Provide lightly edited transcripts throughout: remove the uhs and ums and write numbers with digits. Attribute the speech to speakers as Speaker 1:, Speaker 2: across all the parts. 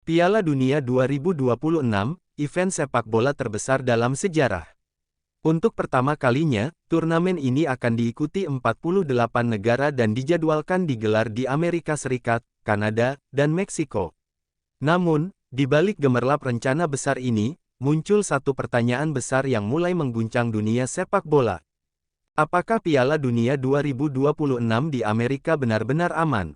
Speaker 1: Piala Dunia 2026, event sepak bola terbesar dalam sejarah. Untuk pertama kalinya, turnamen ini akan diikuti 48 negara dan dijadwalkan digelar di Amerika Serikat, Kanada, dan Meksiko. Namun, di balik gemerlap rencana besar ini, muncul satu pertanyaan besar yang mulai mengguncang dunia sepak bola. Apakah Piala Dunia 2026 di Amerika benar-benar aman?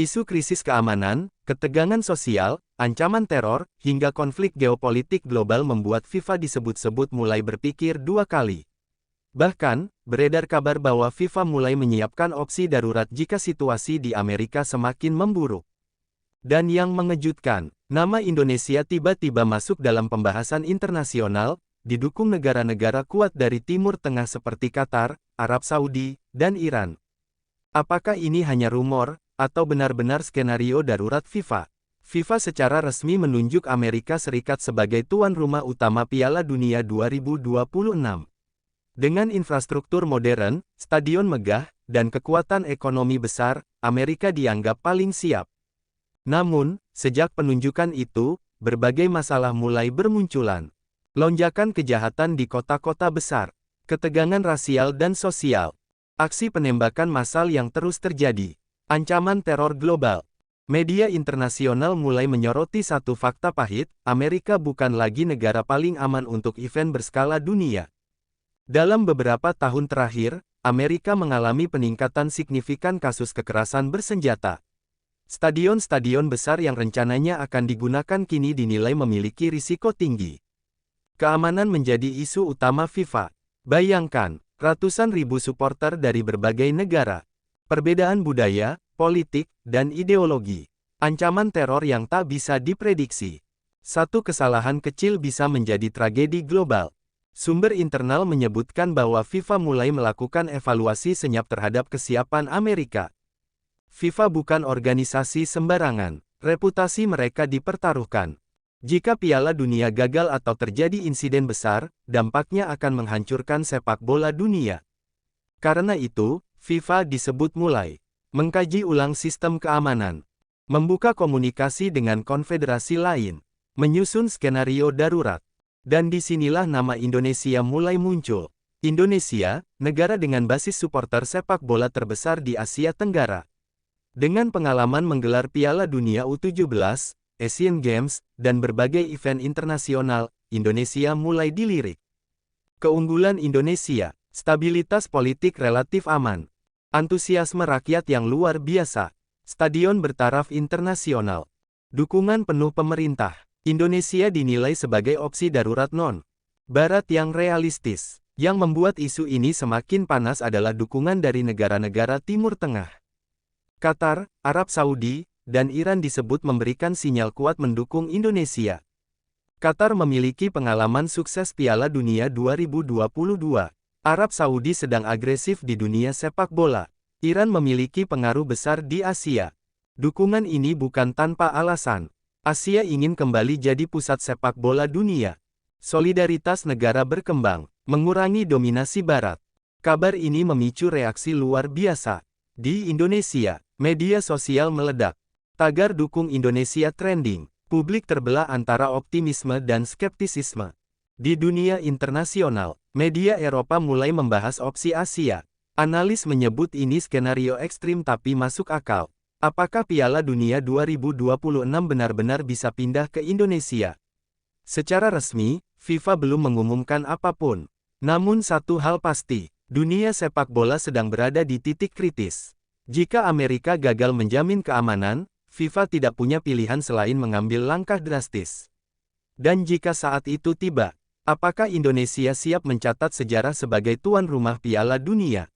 Speaker 1: Isu krisis keamanan, ketegangan sosial, ancaman teror, hingga konflik geopolitik global membuat FIFA disebut-sebut mulai berpikir dua kali. Bahkan, beredar kabar bahwa FIFA mulai menyiapkan opsi darurat jika situasi di Amerika semakin memburuk. Dan yang mengejutkan, nama Indonesia tiba-tiba masuk dalam pembahasan internasional, didukung negara-negara kuat dari Timur Tengah seperti Qatar, Arab Saudi, dan Iran. Apakah ini hanya rumor, atau benar-benar skenario darurat FIFA? FIFA secara resmi menunjuk Amerika Serikat sebagai tuan rumah utama Piala Dunia 2026. Dengan infrastruktur modern, stadion megah, dan kekuatan ekonomi besar, Amerika dianggap paling siap. Namun, sejak penunjukan itu, berbagai masalah mulai bermunculan. Lonjakan kejahatan di kota-kota besar, ketegangan rasial dan sosial, aksi penembakan massal yang terus terjadi, ancaman teror global. Media internasional mulai menyoroti satu fakta pahit, Amerika bukan lagi negara paling aman untuk event berskala dunia. Dalam beberapa tahun terakhir, Amerika mengalami peningkatan signifikan kasus kekerasan bersenjata. Stadion-stadion besar yang rencananya akan digunakan kini dinilai memiliki risiko tinggi. Keamanan menjadi isu utama FIFA. Bayangkan, ratusan ribu supporter dari berbagai negara. Perbedaan budaya, politik, dan ideologi. Ancaman teror yang tak bisa diprediksi. Satu kesalahan kecil bisa menjadi tragedi global. Sumber internal menyebutkan bahwa FIFA mulai melakukan evaluasi senyap terhadap kesiapan Amerika. FIFA bukan organisasi sembarangan. Reputasi mereka dipertaruhkan. Jika Piala Dunia gagal atau terjadi insiden besar, dampaknya akan menghancurkan sepak bola dunia. Karena itu, FIFA disebut mulai mengkaji ulang sistem keamanan, membuka komunikasi dengan konfederasi lain, menyusun skenario darurat. Dan disinilah nama Indonesia mulai muncul. Indonesia, negara dengan basis supporter sepak bola terbesar di Asia Tenggara. Dengan pengalaman menggelar Piala Dunia U17, Asian Games, dan berbagai event internasional, Indonesia mulai dilirik. Keunggulan Indonesia, stabilitas politik relatif aman, antusiasme rakyat yang luar biasa, stadion bertaraf internasional, dukungan penuh pemerintah. Indonesia dinilai sebagai opsi darurat non-Barat yang realistis. Yang membuat isu ini semakin panas adalah dukungan dari negara-negara Timur Tengah. Qatar, Arab Saudi, dan Iran disebut memberikan sinyal kuat mendukung Indonesia. Qatar memiliki pengalaman sukses Piala Dunia 2022. Arab Saudi sedang agresif di dunia sepak bola. Iran memiliki pengaruh besar di Asia. Dukungan ini bukan tanpa alasan. Asia ingin kembali jadi pusat sepak bola dunia. Solidaritas negara berkembang, mengurangi dominasi Barat. Kabar ini memicu reaksi luar biasa. Di Indonesia, media sosial meledak. Tagar dukung Indonesia trending. Publik terbelah antara optimisme dan skeptisisme. Di dunia internasional, media Eropa mulai membahas opsi Asia. Analis menyebut ini skenario ekstrim tapi masuk akal. Apakah Piala Dunia 2026 benar-benar bisa pindah ke Indonesia? Secara resmi, FIFA belum mengumumkan apapun. Namun satu hal pasti, dunia sepak bola sedang berada di titik kritis. Jika Amerika gagal menjamin keamanan, FIFA tidak punya pilihan selain mengambil langkah drastis. Dan jika saat itu tiba, apakah Indonesia siap mencatat sejarah sebagai tuan rumah Piala Dunia?